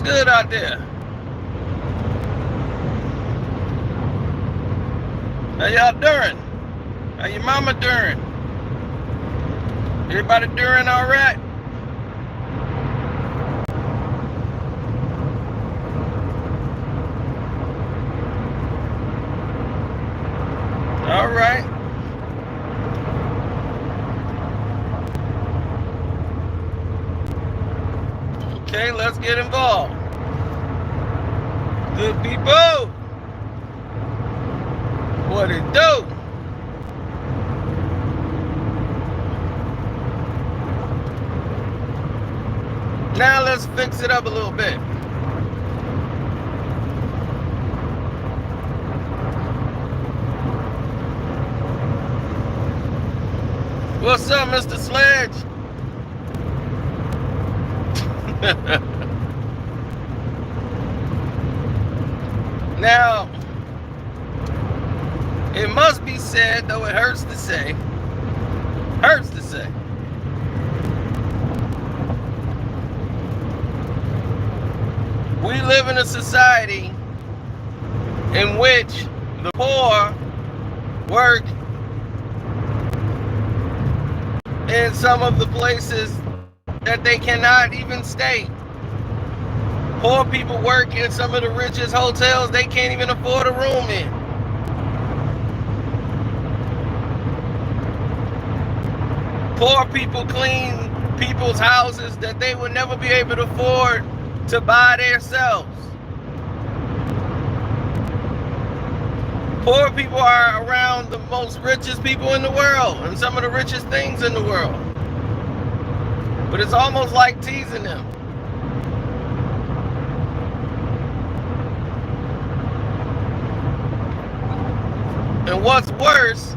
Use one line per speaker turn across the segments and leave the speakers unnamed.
good out there? How y'all doing? How your mama doing? Everybody doing all right? All right. Okay, let's get involved. Good people. What it do? Now let's fix it up a little bit. What's up, Mr. Sledge? Now, it must be said, though it hurts to say, we live in a society in which the poor work in some of the places that they cannot even stay. Poor people work in some of the richest hotels they can't even afford a room in. Poor people clean people's houses that they would never be able to afford to buy themselves. Poor people are around the most richest people in the world and some of the richest things in the world. But it's almost like teasing them. And what's worse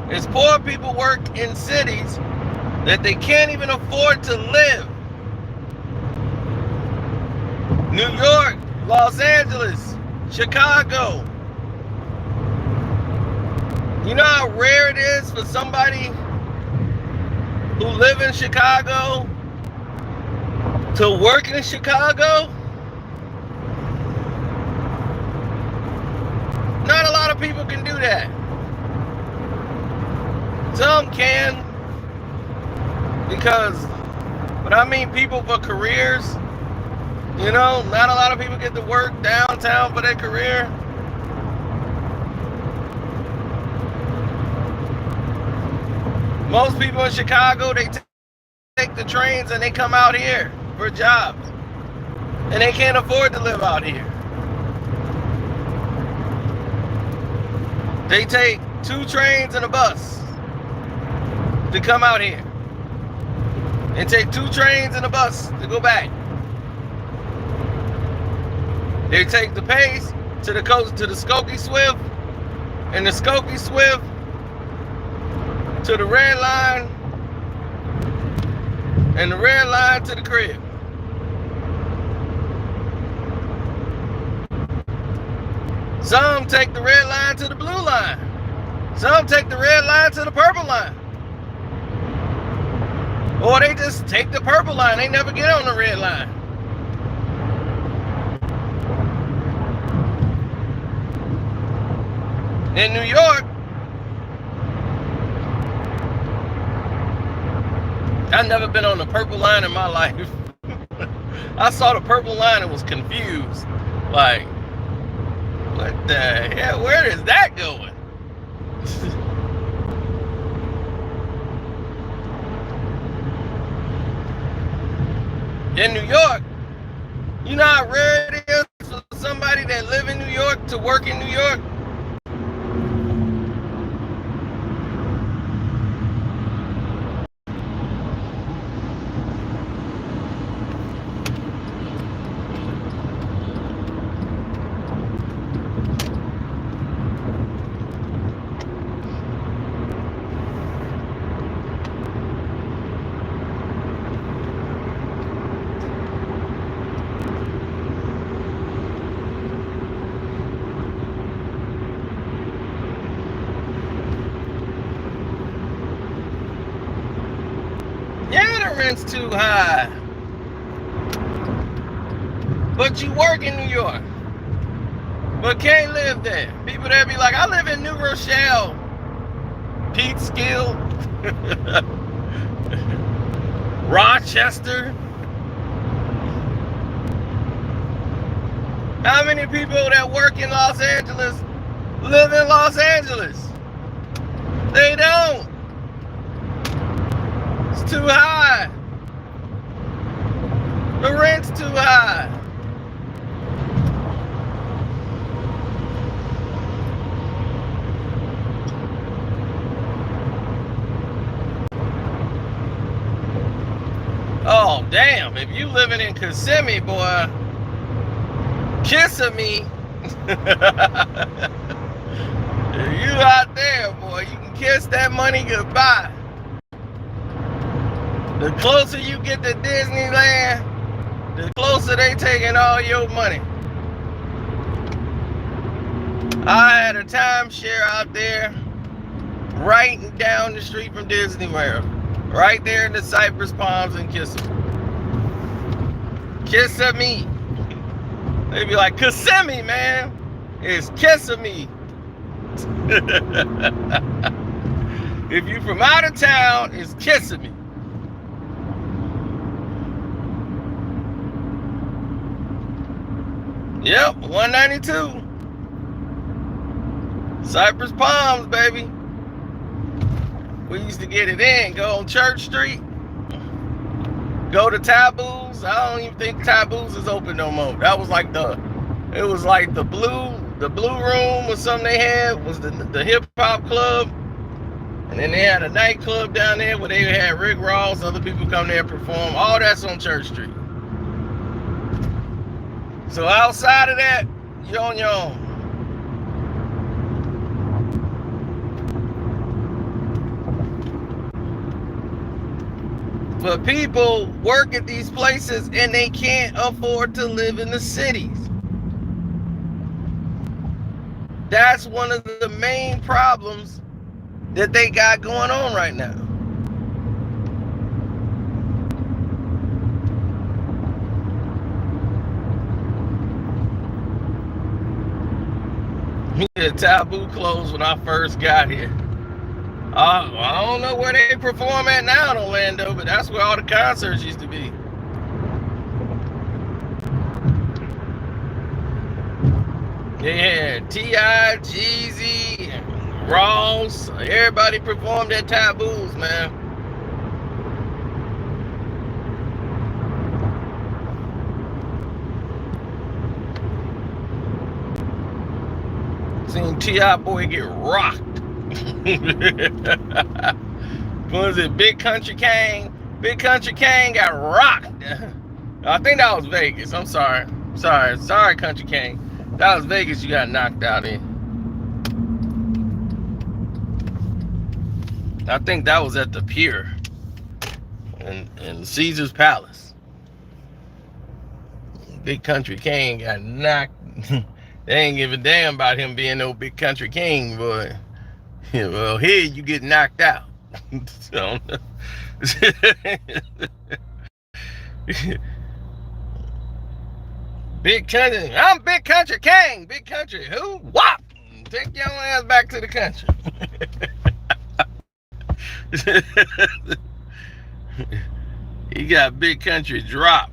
is poor people work in cities that they can't even afford to live. New York, Los Angeles, Chicago. You know how rare it is for somebody who live in Chicago to work in Chicago? Not a lot of people can do that. Some can, because, but I mean people for careers, you know, not a lot of people get to work downtown for their career. Most people in Chicago, they take the trains and they come out here for jobs, and they can't afford to live out here. They take 2 trains and a bus to come out here, and take 2 trains and a bus to go back. They take the Pace to the coast to the Skokie Swift, and the Skokie Swift to the Red Line, and the Red Line to the crib. Some take the Red Line to the Blue Line. Some take the Red Line to the Purple Line. Or they just take the Purple Line. They never get on the Red Line. In New York, I've never been on the Purple Line in my life. I saw the Purple Line and was confused. Like, what the hell? Where is that going? In New York, you know how rare it is for somebody that live in New York to work in New York? Yeah, the rent's too high. but you work in New York, but can't live there. People that be like, I live in New Rochelle, Peekskill, Rochester. How many people that work in Los Angeles live in Los Angeles? They don't. It's too high. The rent's too high. Oh, damn. If you living in Kissimmee, boy, Kissimmee. If you out there, boy, you can kiss that money goodbye. The closer you get to Disneyland, the closer they taking all your money. I had a timeshare out there, right down the street from Disney World, right there in the Cypress Palms in Kissimmee. Kissimmee. They be like, Kissimmee, man. It's Kissimmee. If you from out of town, it's Kissimmee. Yep, 192. Cypress Palms, baby. We used to get it in. Go on Church Street. Go to Taboo's. I don't even think Taboo's is open no more. That was like the blue room or something they had was the hip hop club. And then they had a nightclub down there where they had Rick Ross, other people come there and perform. All that's on Church Street. So outside of that, you're on your own. But people work at these places and they can't afford to live in the cities. That's one of the main problems that they got going on right now. The Taboo closed when I first got here. I don't know where they perform at now in Orlando, but that's where all the concerts used to be. They had T.I., Jeezy, Ross, everybody performed at Taboo's, man. Seen T.I. boy get rocked. Was it Big Country King? Big Country King got rocked. I think that was Vegas. I'm sorry. Sorry, Country King. That was Vegas you got knocked out in. I think that was at the Pier in Caesar's Palace. Big Country King got knocked. They ain't give a damn about him being no Big Country King, boy. Well, here you get knocked out. So, Big Country, I'm Big Country King. Big Country, who? Whop! Take your ass back to the country. He got Big Country dropped.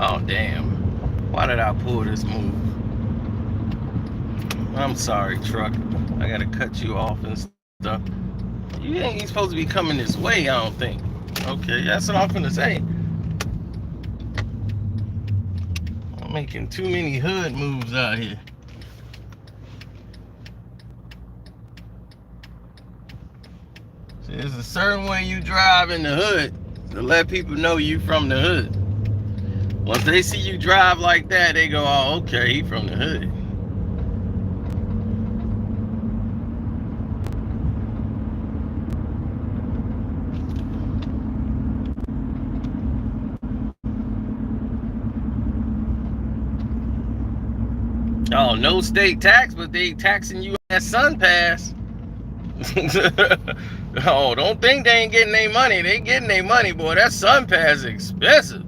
Oh, damn. Why did I pull this move? I'm sorry, truck. I gotta cut you off and stuff. You ain't supposed to be coming this way, I don't think. Okay, that's what I'm finna say. I'm making too many hood moves out here. See, there's a certain way you drive in the hood to let people know you from the hood. Once they see you drive like that, they go, oh, okay, he from the hood. Oh, no state tax, but they taxing you at Sun Pass. Oh, don't think they ain't getting their money. They getting their money, boy. That Sun Pass is expensive.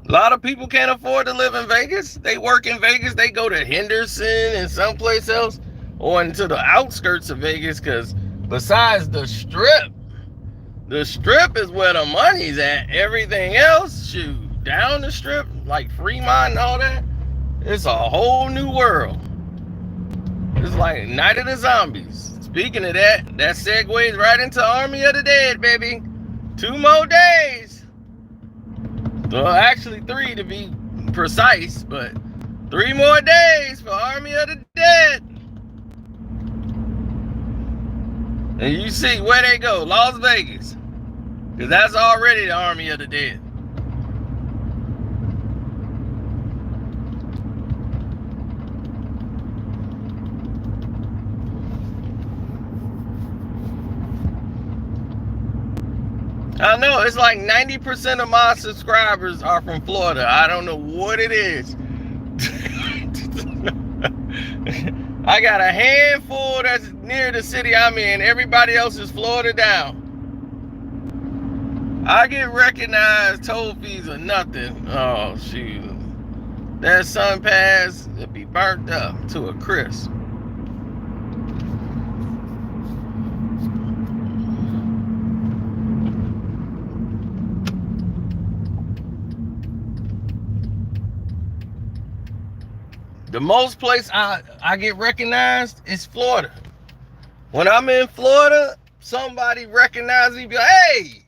A lot of people can't afford to live in Vegas. They work in Vegas. They go to Henderson and someplace else or into the outskirts of Vegas, because besides the strip is where the money's at. Everything else, shoot, down the strip, like Fremont and all that, it's a whole new world. It's like Night of the Zombies. Speaking of that segues right into Army of the Dead, baby. 2 more days. Well, actually 3 to be precise, but 3 more days for Army of the Dead. And you see where they go, Las Vegas. Because that's already the Army of the Dead. I know, it's like 90% of my subscribers are from Florida. I don't know what it is. I got a handful that's near the city I'm in. Everybody else is Florida down. I get recognized, toll fees are nothing. Oh, shoot. That Sun Pass, it'll be burnt up to a crisp. The most place I get recognized is Florida. When I'm in Florida, somebody recognizes me, be like, hey,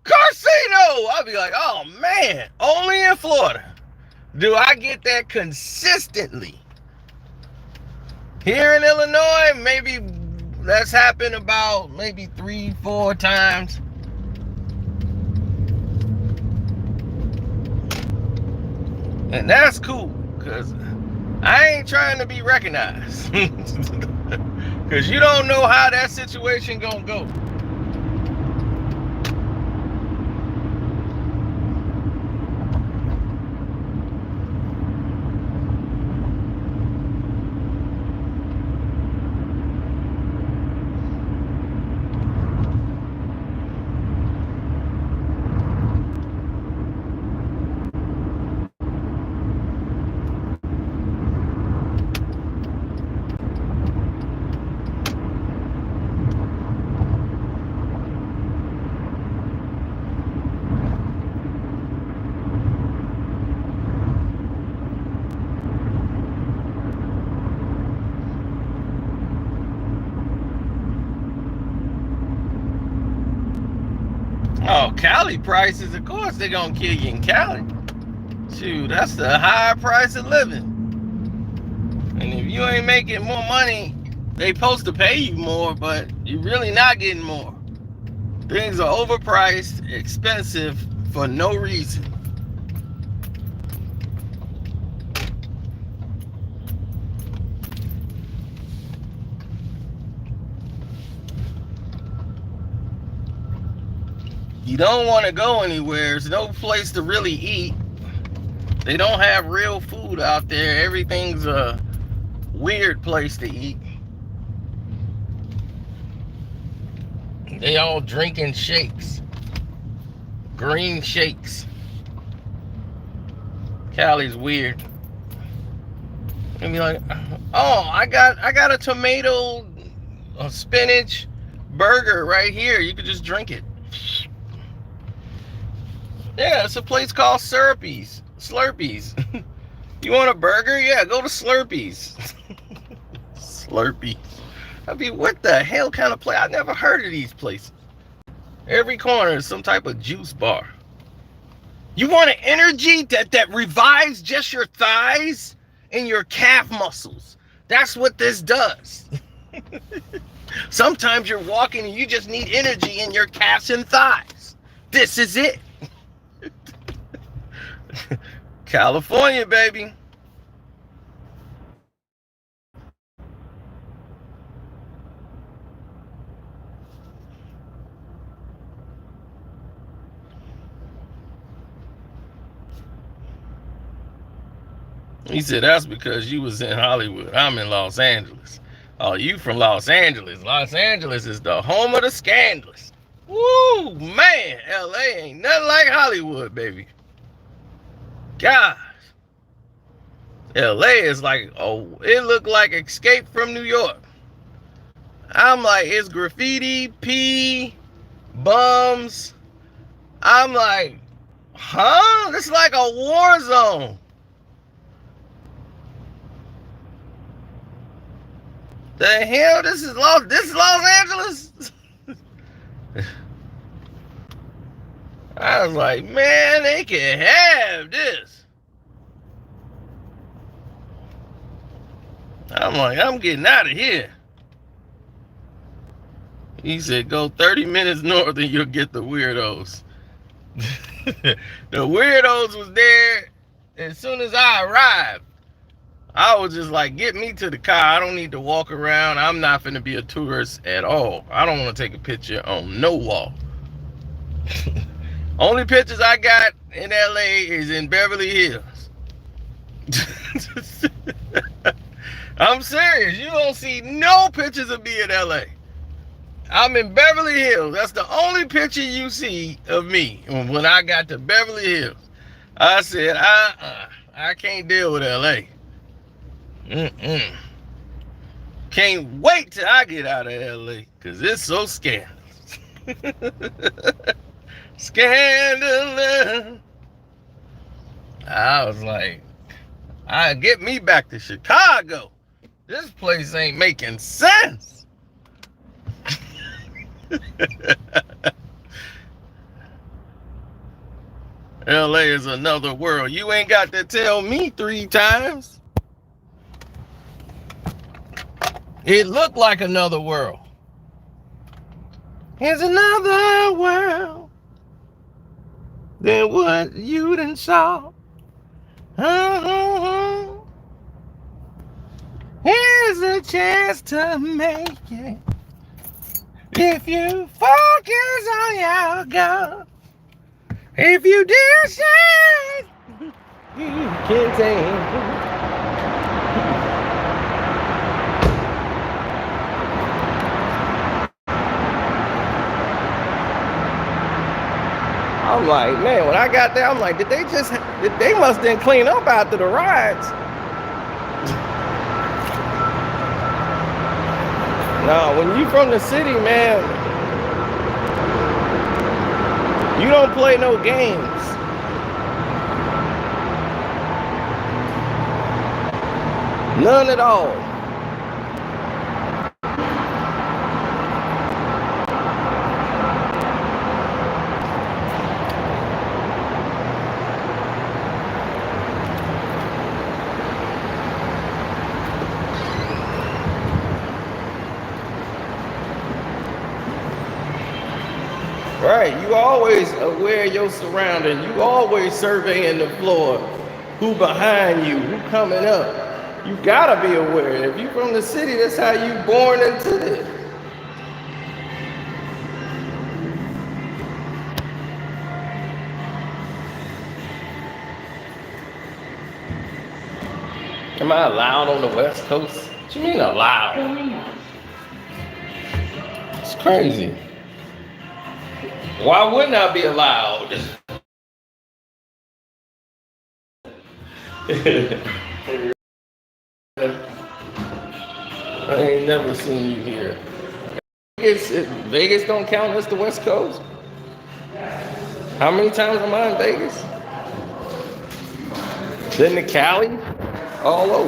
Carcino! I'll be like, oh man, only in Florida do I get that consistently. Here in Illinois, maybe that's happened about maybe 3-4 times. And that's cool, because I ain't trying to be recognized. Because you don't know how that situation gonna go. Oh, Cali prices, of course they're gonna kill you in Cali. Shoot, that's the higher price of living. And if you ain't making more money, they supposed to pay you more, but you're really not getting more. Things are overpriced, expensive for no reason. You don't want to go anywhere. There's no place to really eat. They don't have real food out there. Everything's a weird place to eat. They all drinking shakes. Green shakes. Cali's weird. And be like, oh, I got a tomato, a spinach burger right here. You could just drink it. Yeah, it's a place called Slurpees. You want a burger? Yeah, go to Slurpees. Slurpees. I mean, what the hell kind of place? I never heard of these places. Every corner is some type of juice bar. You want an energy that revives just your thighs and your calf muscles. That's what this does. Sometimes you're walking and you just need energy in your calves and thighs. This is it. California, baby. He said, that's because you was in Hollywood. I'm in Los Angeles. Oh, you from Los Angeles. Los Angeles is the home of the scandalous. Woo, man. LA ain't nothing like Hollywood, baby. Gosh. LA is like, oh, it looked like Escape from New York. I'm like, it's graffiti, pee, bums. I'm like, huh? This is like a war zone. The hell? This is Los Angeles? I was like, man, they can have this. I'm like, I'm getting out of here. He said, go 30 minutes north and you'll get the weirdos. The weirdos was there as soon as I arrived. I was just like, get me to the car. I don't need to walk around. I'm not finna be a tourist at all. I don't want to take a picture on no wall. Only pictures I got in LA is in Beverly Hills. I'm serious. You don't see no pictures of me in LA. I'm in Beverly Hills. That's the only picture you see of me when I got to Beverly Hills. I said, I can't deal with LA. Can't wait till I get out of LA because it's so scandalous. Scandalous. I was like, get me back to Chicago. This place ain't making sense. LA is another world. You ain't got to tell me 3 times. It looked like another world. It's another world than what you done saw. Here's a chance to make it. If you focus on your goal, if you decide you can take it. I'm like, man, when I got there, I'm like, they must didn't clean up after the riots. No, when you from the city, man, you don't play no games. None at all. Right, you always aware of your surroundings. You always surveying the floor. Who behind you? Who coming up? You gotta be aware. If you from the city, that's how you born into this. Am I allowed on the West Coast? What you mean allowed? It's crazy. Why wouldn't I be allowed? I ain't never seen you here. Vegas don't count as the West Coast? How many times am I in Vegas? Then to Cali? All over.